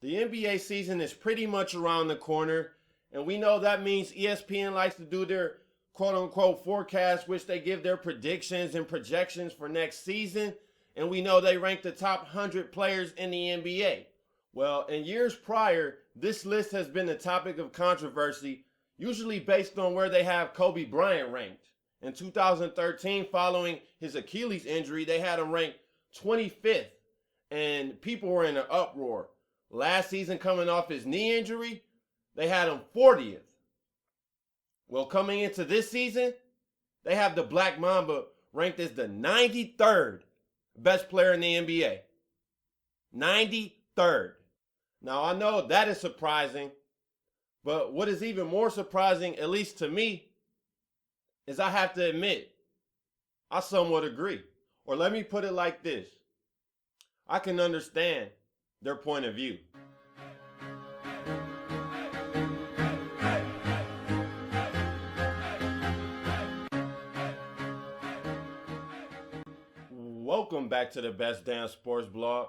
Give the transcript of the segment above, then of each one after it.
The NBA season is pretty much around the corner, and we know that means ESPN likes to do their quote-unquote forecast, which they give their predictions and projections for next season, and we know they rank the top 100 players in the NBA. Well, in years prior, this list has been a topic of controversy, usually based on where they have Kobe Bryant ranked. In 2013, following his Achilles injury, they had him ranked 25th, and people were in an uproar. Last season, coming off his knee injury, they had him 40th. Well, coming into this season, they have the Black Mamba ranked as the 93rd best player in the NBA. 93rd. Now, I know that is surprising, but what is even more surprising, at least to me, is I have to admit, I somewhat agree. Or let me put it like this. I can understand their point of view. Welcome back to the Best Damn Sports Blog.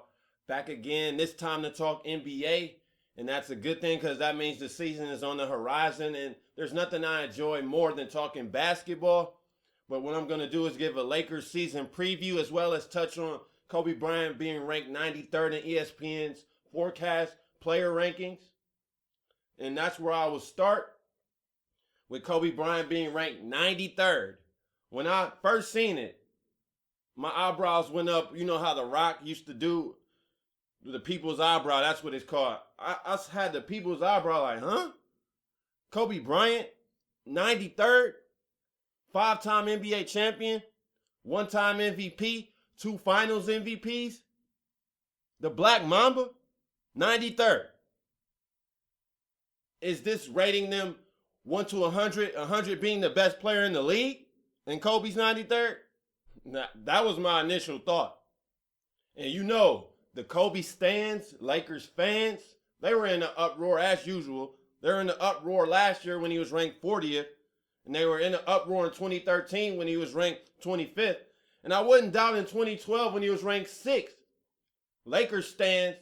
Back again, this time to talk NBA. And that's a good thing because that means the season is on the horizon. And there's nothing I enjoy more than talking basketball. But what I'm going to do is give a Lakers season preview as well as touch on Kobe Bryant being ranked 93rd in ESPN's forecast player rankings. And that's where I will start with Kobe Bryant being ranked 93rd. When I first seen it, my eyebrows went up. You know how The Rock used to do the people's eyebrow. That's what it's called. I had the people's eyebrow like, huh? Kobe Bryant, 93rd, 5-time NBA champion, 1-time MVP, 2 finals MVPs. The Black Mamba, 93rd. Is this rating them 1 to 100, 100 being the best player in the league, and Kobe's 93rd? Now, that was my initial thought. And you know, the Kobe stans, Lakers fans, they were in an uproar as usual. They were in the uproar last year when he was ranked 40th. And they were in an uproar in 2013 when he was ranked 25th. And I wouldn't doubt in 2012 when he was ranked 6th. Lakers stans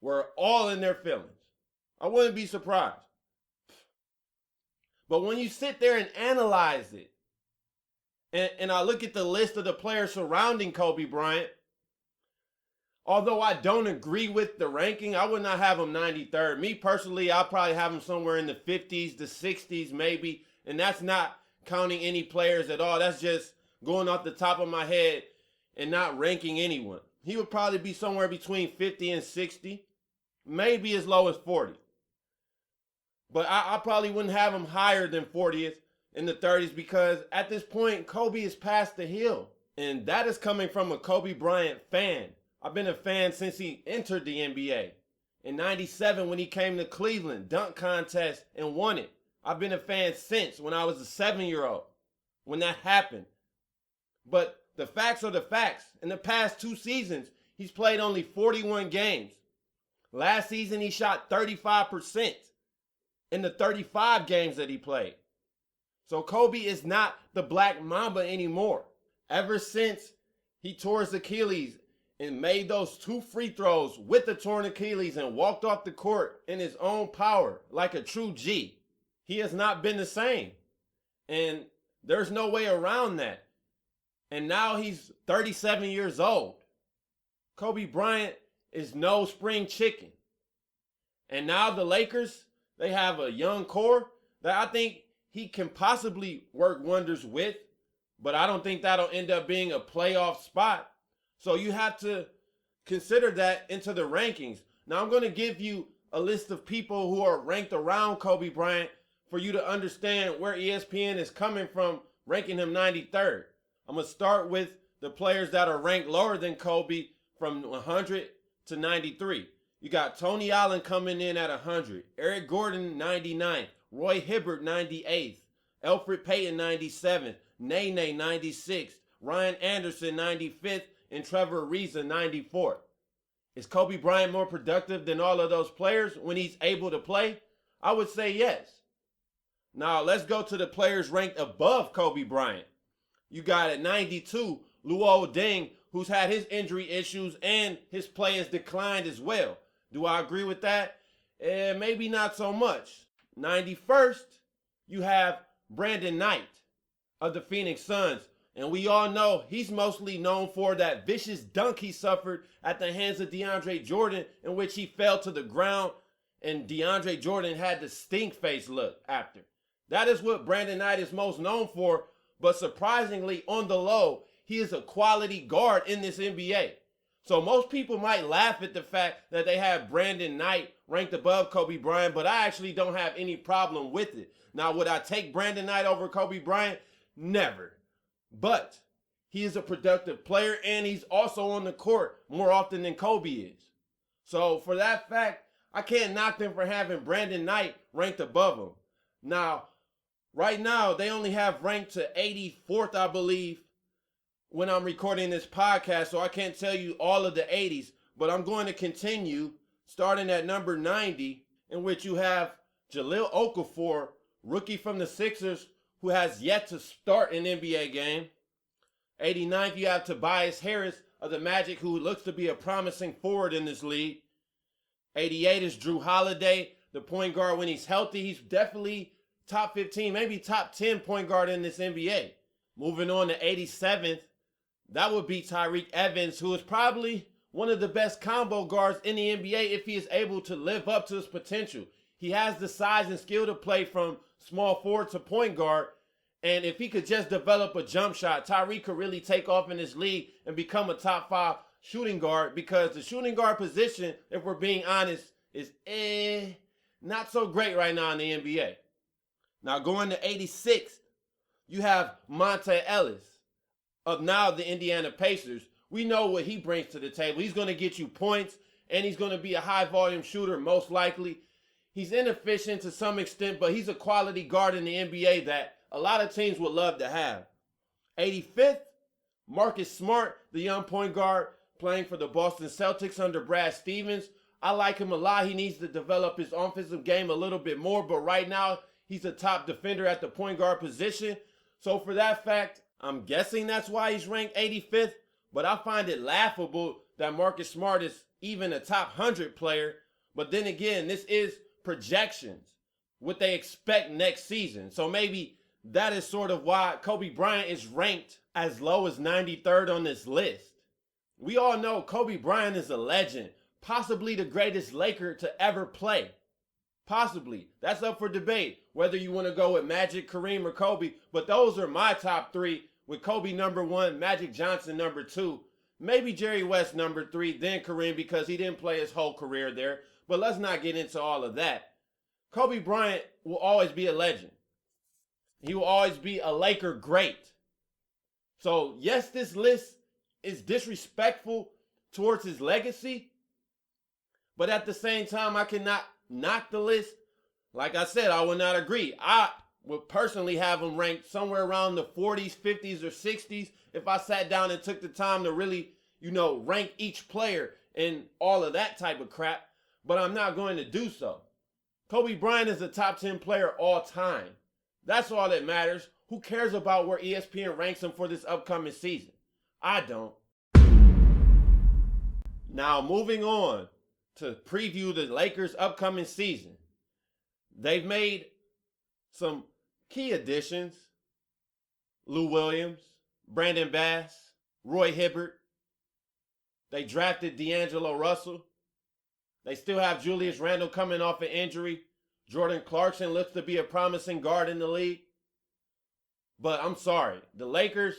were all in their feelings. I wouldn't be surprised. But when you sit there and analyze it, and I look at the list of the players surrounding Kobe Bryant, although I don't agree with the ranking, I would not have him 93rd. Me personally, I'll probably have him somewhere in the 50s, the 60s maybe. And that's not counting any players at all. That's just going off the top of my head and not ranking anyone. He would probably be somewhere between 50 and 60, maybe as low as 40. But I probably wouldn't have him higher than 40th in the 30s because at this point, Kobe is past the hill. And that is coming from a Kobe Bryant fan. I've been a fan since he entered the NBA. In 97 when he came to Cleveland, dunk contest, and won it. I've been a fan since when I was a 7-year-old, when that happened. But the facts are the facts. In the past 2 seasons, he's played only 41 games. Last season, he shot 35% in the 35 games that he played. So Kobe is not the Black Mamba anymore. Ever since he tore his Achilles and made those 2 free throws with the torn Achilles and walked off the court in his own power like a true G, he has not been the same. And there's no way around that. And now he's 37 years old. Kobe Bryant is no spring chicken. And now the Lakers, they have a young core that I think he can possibly work wonders with. But I don't think that'll end up being a playoff spot. So you have to consider that into the rankings. Now I'm going to give you a list of people who are ranked around Kobe Bryant for you to understand where ESPN is coming from ranking him 93rd. I'm going to start with the players that are ranked lower than Kobe from 100 to 93. You got Tony Allen coming in at 100, Eric Gordon 99, Roy Hibbert 98th, Elfrid Payton 97th, Nene 96th, Ryan Anderson 95th, and Trevor Ariza 94th. Is Kobe Bryant more productive than all of those players when he's able to play? I would say yes. Now, let's go to the players ranked above Kobe Bryant. You got at 92, Luol Deng, who's had his injury issues and his play has declined as well. Do I agree with that? Maybe not so much. 91st, you have Brandon Knight of the Phoenix Suns. And we all know he's mostly known for that vicious dunk he suffered at the hands of DeAndre Jordan, in which he fell to the ground and DeAndre Jordan had the stink face look after. That is what Brandon Knight is most known for, but surprisingly, on the low, he is a quality guard in this NBA. So most people might laugh at the fact that they have Brandon Knight ranked above Kobe Bryant, but I actually don't have any problem with it. Now, would I take Brandon Knight over Kobe Bryant? Never. But he is a productive player, and he's also on the court more often than Kobe is. So for that fact, I can't knock them for having Brandon Knight ranked above him. Now, right now, they only have ranked to 84th, I believe, when I'm recording this podcast, so I can't tell you all of the 80s, but I'm going to continue starting at number 90, in which you have Jahlil Okafor, rookie from the Sixers, who has yet to start an NBA game. 89th, you have Tobias Harris of the Magic, who looks to be a promising forward in this league. 88 is Drew Holiday, the point guard when he's healthy. He's definitely top 15, maybe top 10 point guard in this NBA. Moving on to 87th, that would be Tyreke Evans, who is probably one of the best combo guards in the NBA if he is able to live up to his potential. He has the size and skill to play from small forward to point guard, and if he could just develop a jump shot, Tyreke could really take off in this league and become a top 5 shooting guard, because the shooting guard position, if we're being honest, is not so great right now in the NBA. Now going to 86th, you have Monte Ellis of now the Indiana Pacers. We know what he brings to the table. He's going to get you points, and he's going to be a high volume shooter most likely. He's inefficient to some extent, but he's a quality guard in the NBA that a lot of teams would love to have. 85th, Marcus Smart, the young point guard playing for the Boston Celtics under Brad Stevens. I like him a lot. He needs to develop his offensive game a little bit more, but right now he's a top defender at the point guard position. So for that fact, I'm guessing that's why he's ranked 85th, but I find it laughable that Marcus Smart is even a top 100 player. But then again, this is projections, what they expect next season. So maybe that is sort of why Kobe Bryant is ranked as low as 93rd on this list. We all know Kobe Bryant is a legend, possibly the greatest Laker to ever play. Possibly. That's up for debate, whether you want to go with Magic, Kareem, or Kobe. But those are my top 3, with Kobe number 1, Magic Johnson number 2, maybe Jerry West number 3, then Kareem, because he didn't play his whole career there. But let's not get into all of that. Kobe Bryant will always be a legend. He will always be a Laker great. So yes, this list is disrespectful towards his legacy, but at the same time, I cannot knock the list. Like I said, I would not agree. I would personally have him ranked somewhere around the 40s, 50s, or 60s if I sat down and took the time to really, rank each player and all of that type of crap, but I'm not going to do so. Kobe Bryant is a top 10 player all time. That's all that matters. Who cares about where ESPN ranks him for this upcoming season? I don't. Now, moving on to preview the Lakers' upcoming season. They've made some key additions. Lou Williams, Brandon Bass, Roy Hibbert. They drafted D'Angelo Russell. They still have Julius Randle coming off an injury. Jordan Clarkson looks to be a promising guard in the league. But I'm sorry, the Lakers,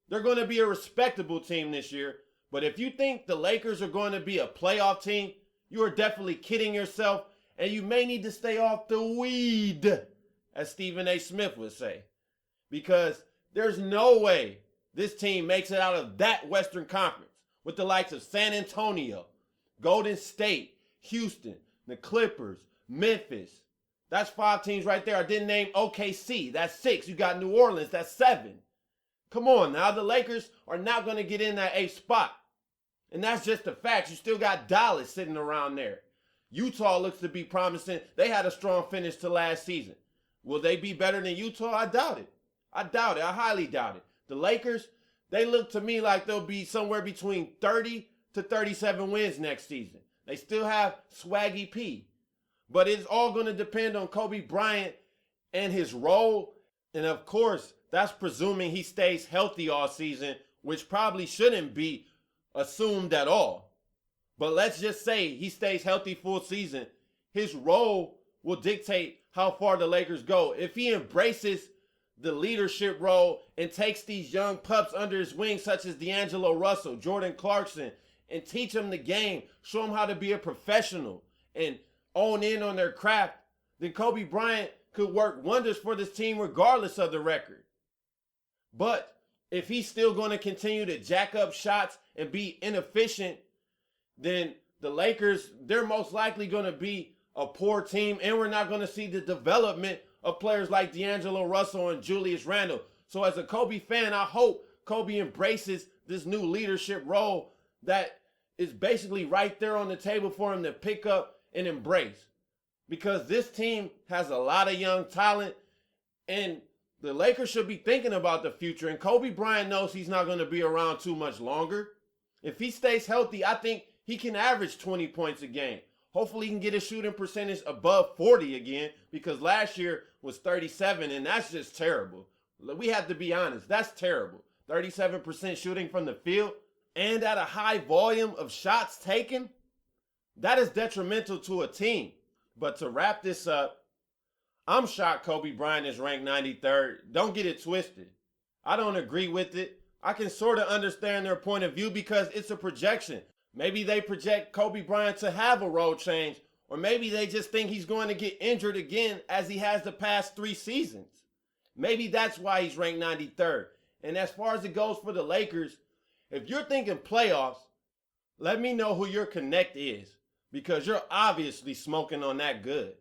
they're going to be a respectable team this year. But if you think the Lakers are going to be a playoff team, you are definitely kidding yourself, and you may need to stay off the weed, as Stephen A. Smith would say. Because there's no way this team makes it out of that Western Conference with the likes of San Antonio, Golden State, Houston, the Clippers, Memphis. That's 5 teams right there. I didn't name OKC. That's 6. You got New Orleans. That's 7. Come on now. The Lakers are not going to get in that 8th spot. And that's just the facts. You still got Dallas sitting around there. Utah looks to be promising. They had a strong finish to last season. Will they be better than Utah? I doubt it. I highly doubt it. The Lakers, they look to me like they'll be somewhere between 30 to 37 wins next season. They still have Swaggy P. But it's all going to depend on Kobe Bryant and his role. And of course, that's presuming he stays healthy all season, which probably shouldn't be assumed at all. But let's just say he stays healthy full season. His role will dictate how far the Lakers go. If he embraces the leadership role and takes these young pups under his wing, such as D'Angelo Russell, Jordan Clarkson, and teach them the game, show them how to be a professional and own in on their craft, then Kobe Bryant could work wonders for this team regardless of the record. But if he's still going to continue to jack up shots and be inefficient, then the Lakers, they're most likely going to be a poor team, and we're not going to see the development of players like D'Angelo Russell and Julius Randle. So as a Kobe fan, I hope Kobe embraces this new leadership role that is basically right there on the table for him to pick up and embrace. Because this team has a lot of young talent, and the Lakers should be thinking about the future. And Kobe Bryant knows he's not going to be around too much longer. If he stays healthy, I think he can average 20 points a game. Hopefully he can get his shooting percentage above 40 again, because last year was 37, and that's just terrible. We have to be honest, that's terrible. 37% shooting from the field, and at a high volume of shots taken, that is detrimental to a team. But to wrap this up, I'm shocked Kobe Bryant is ranked 93rd. Don't get it twisted. I don't agree with it. I can sort of understand their point of view because it's a projection. Maybe they project Kobe Bryant to have a role change, or maybe they just think he's going to get injured again as he has the past 3 seasons. Maybe that's why he's ranked 93rd. And as far as it goes for the Lakers, if you're thinking playoffs, let me know who your connect is, because you're obviously smoking on that good.